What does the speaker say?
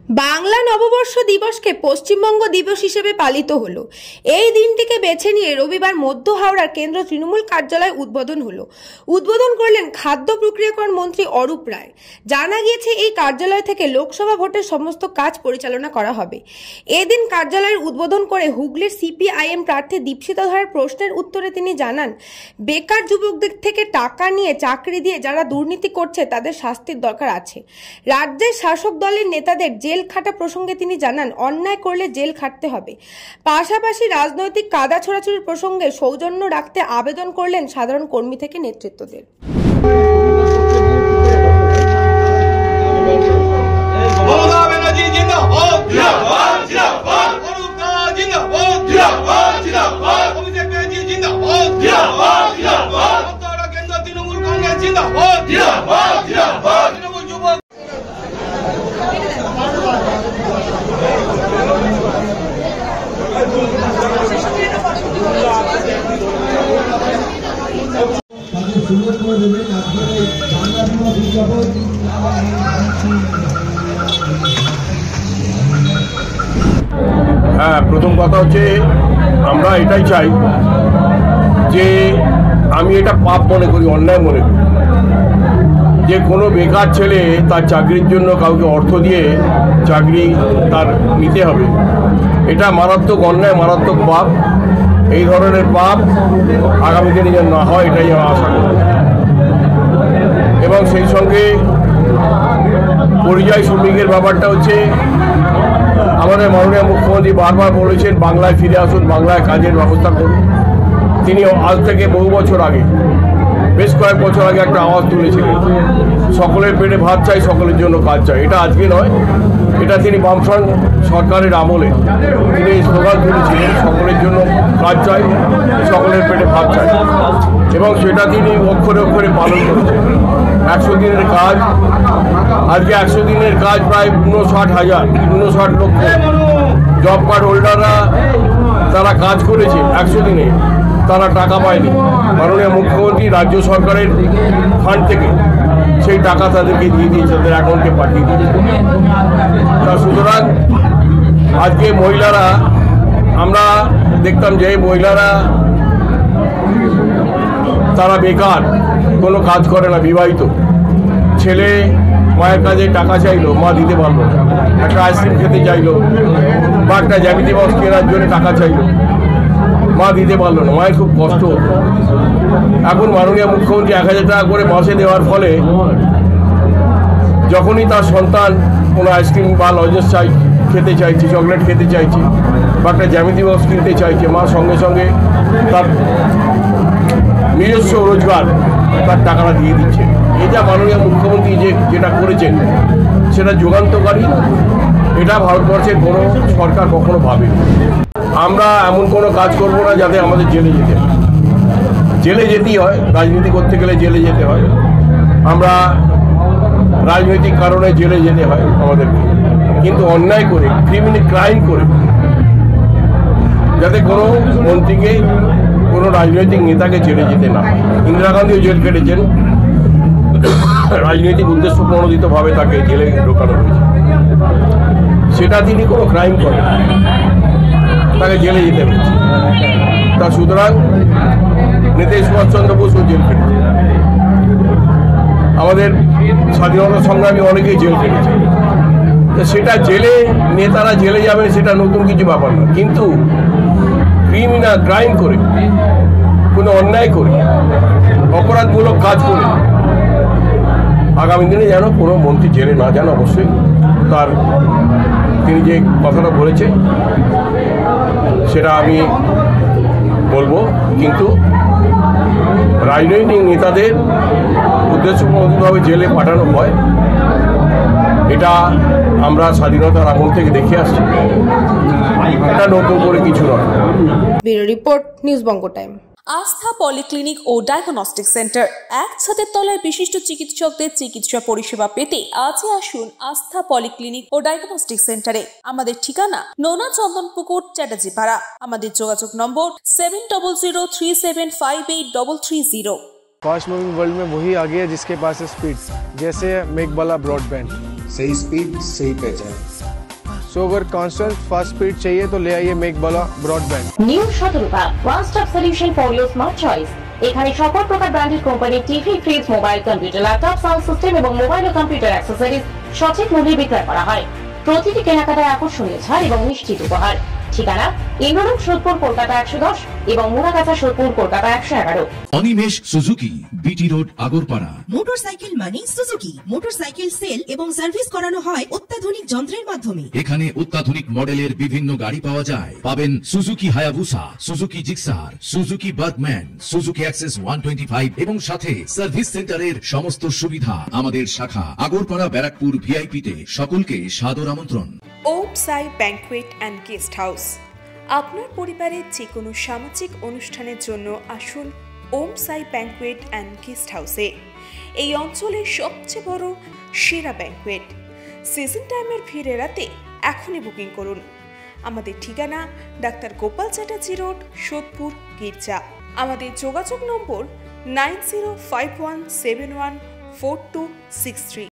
বাংলা নববর্ষ দিবসকে পশ্চিমবঙ্গ দিবস হিসেবে পালিত হলো। এই দিনটিকে বেছে নিয়ে রবিবার মধ্য হাওড়ার কেন্দ্র তৃণমূল কার্যালয় উদ্বোধন করলেন খাদ্য প্রক্রিয়াকরণ মন্ত্রী অরূপ রায়। জানা গিয়েছে এই কার্যালয় থেকে লোকসভা ভোটের সমস্ত কাজ পরিচালনা করা হবে। এদিন কার্যালয়ের উদ্বোধন করে হুগলির সিপিআইএম প্রার্থী দীপশিতা ধরের প্রশ্নের উত্তরে তিনি জানান, বেকার যুবকদের থেকে টাকা নিয়ে চাকরি দিয়ে যারা দুর্নীতি করছে তাদের শাস্তির দরকার আছে। রাজ্যের শাসক দলের নেতাদের জেল খাটা প্রসঙ্গে তিনি জানান, অন্যায় করলে জেল খাটতে হবে। পাশাপাশি রাজনৈতিক কাদা ছোড়াছুড়ির প্রসঙ্গে সৌজন্য রাখতে আবেদন করলেন সাধারণ কর্মী থেকে নেতৃত্বদের। হ্যাঁ, প্রথম কথা হচ্ছে আমরা এটাই চাই যে আমি এটা পাপ মনে করি, অন্যায় মনে করি যে কোনো বেকার ছেলে তার চাকরির জন্য কাউকে অর্থ দিয়ে চাকরি তার নিতে হবে। এটা মারাত্মক অন্যায়, মারাত্মক পাপ। এই ধরনের পাপ আগামী দিনে যেন না হয় এটাই আমরা আশা করি। এবং সেই সঙ্গে পরিযায়ী শ্রমিকের ব্যাপারটা হচ্ছে আমাদের মাননীয় মুখ্যমন্ত্রী বারবার বলেছেন বাংলায় ফিরে আসুন, বাংলায় কাজের ব্যবস্থা করুন। তিনি আজ থেকে বহু বছর আগে, বেশ কয়েক বছর আগে একটা আওয়াজ তুলেছিলেন, সকলের পেটে ভাত চাই, সকলের জন্য কাজ চাই। এটা আজকে নয়, এটা তিনি বামফ্রন্ট সরকারের আমলে তিনি এই স্লোগান তুলেছিলেন, সকলের জন্য কাজ চাই, সকলের পেটে ভাত চাই। এবং সেটা তিনি অক্ষরে অক্ষরে পালন করেছেন। 100 দিনের কাজ, আজকে 100 দিনের কাজ প্রায় 59 লক্ষ জব কার্ড হোল্ডাররা তারা কাজ করেছে 100 দিনে, তারা টাকা পায়নি। মাননীয় মুখ্যমন্ত্রী রাজ্য সরকারের ফান্ড থেকে সেই টাকা তাদেরকে দিয়ে দিয়েছে, তাদের অ্যাকাউন্টে পাঠিয়ে দিয়েছে। তা সুতরাং আজকে মহিলারা, আমরা দেখতাম যে মহিলারা তারা বেকার, কোনো কাজ করে না, বিবাহিত ছেলে মায়ের কাছে টাকা চাইলো, মা দিতে পারলো না। একটা আইসক্রিম খেতে চাইলো বা একটা জ্যামিতি বক্স কেনার জন্য টাকা চাইলো, মা দিতে পারলো না, মায়ের খুব কষ্ট হতো। এখন মাননীয় মুখ্যমন্ত্রী 1000 টাকা করে মাসে দেওয়ার ফলে যখনই তার সন্তান কোনো আইসক্রিম বা লজেন্স খেতে চাইছে, চকলেট খেতে চাইছে বা একটা জ্যামিতি বক্স কিনতে চাইছে, মা সঙ্গে সঙ্গে তার নিজস্ব রোজগার তার টাকাটা দিয়ে দিচ্ছে। এটা মাননীয় মুখ্যমন্ত্রী যেটা করেছেন সেটা যুগান্তকারী। এটা ভারতবর্ষের কোনো সরকার কখনো ভাবেনি। আমরা এমন কোনো কাজ করব না যাতে আমাদের জেলে যেতে হয়। জেলে যেতেই হয়, রাজনীতি করতে গেলে জেলে যেতে হয়। আমরা রাজনৈতিক কারণে জেলে যেতে হয় আমাদেরকে, কিন্তু অন্যায় করে, ক্রাইম করে যাতে কোনো মন্ত্রীকে, কোনো রাজনৈতিক নেতাকে জেলে যেতে না। ইন্দিরা গান্ধীও জেল কেটেছেন, রাজনৈতিক উদ্দেশ্য প্রণোদিতভাবে তাকে জেলে ঢোকানো হয়েছে। সেটা তিনি কোনো ক্রাইম করেন, তাকে জেলে যেতে হয়েছে। তা সুতরাং নেতাজি সুভাষচন্দ্র বসু জেল কেটেছে, আমাদের স্বাধীনতা সংগ্রামী অনেকেই জেল কেটেছে। তো সেটা জেলে, নেতারা জেলে যাবেন সেটা নতুন কিছু ব্যাপার না, কিন্তু ক্রাইম করে, কোনো অন্যায় করে, অপরাধমূলক কাজ করে আগামী দিনে যেন কোনো মন্ত্রী জেলে না যান। অবশ্যই তার তিনি যে কথাটা বলেছেন সেটা আমি বলবো, কিন্তু রাজনৈতিক নেতাদের উদ্দেশ্যপ্রণোদিতভাবে জেলে পাঠানো হয়, এটা আমরা স্বাধীনতার আমল থেকে দেখে আসছি। এটা নতুন করে কিছু নয়। ব্যুরো রিপোর্ট, নিউজ বঙ্গ টাইম। আস্থা পলিক্লিনিক ও ডায়াগনস্টিক সেন্টার, এক ছাদের তলায় বিশিষ্ট চিকিৎসকদের চিকিৎসা পরিষেবা পেতে আজই আসুন আস্থা পলিক্লিনিক ও ডায়াগনস্টিক সেন্টারে। আমাদের ঠিকানা নোনা চন্দনপুকুর, চ্যাটার্জিপাড়া। আমাদের যোগাযোগ নম্বর 7003758330। फास्ट मूविंग वर्ल्ड में वही आगे है जिसके पास है स्पीड, जैसे मेघबाला ब्रॉडबैंड। सही स्पीड, सही पहचान। सो अगर कांस्टेंट फास्ट स्पीड चाहिए तो ले आइए मेघबाला ब्रॉडबैंड। নিউ সতর্কতা one stop solution for your smart choice. এখানে সকল প্রকার branded company TV, fridge, mobile, computer, laptop, sound system এবং মোবাইল ও কম্পিউটার অ্যাক্সেসরিজ সঠিক মূল্যে বিক্রয় করা হয়। প্রতিটি কেনাকাটায় আকর্ষণীয় ছাড় এবং নিশ্চিত উপহার। ঠিকানা ইন্দ্রনগর, সোদপুর, কলকাতা 110 এবং Muragachha, Sodepur, Kolkata 111। Animesh Suzuki, BT road, Agarpara. Motorcycle মানে সুজুকি। মোটরসাইকেল সেল এবং সার্ভিস করানো হয় অত্যাধুনিক যন্ত্রের মাধ্যমে। এখানে অত্যাধুনিক মডেলের বিভিন্ন গাড়ি পাওয়া যায়। পাবেন Suzuki Hayabusa, Suzuki Gixxer, Suzuki Bergman, Suzuki access 125 এবং সাথে সার্ভিস সেন্টারের সমস্ত সুবিধা। আমাদের শাখা আগরপাড়া, ব্যারাকপুর ভিআইপি তে। সকলকে সাদর আমন্ত্রণ। ওম সাই ব্যাংকুয়েট অ্যান্ড গেস্ট হাউস। আপনার পরিবারের যে কোনো সামাজিক অনুষ্ঠানের জন্য আসুন ওম সাই ব্যাংকুয়েট অ্যান্ড গেস্ট হাউসে। এই অঞ্চলের সবচেয়ে বড় সেরা ব্যাংকুয়েট। সিজন টাইমের ভিড় এড়াতে এখনই বুকিং করুন। আমাদের ঠিকানা ডাক্তার গোপাল চ্যাটার্জি রোড, সোদপুর, গির্জা। আমাদের যোগাযোগ নম্বর 9051714263।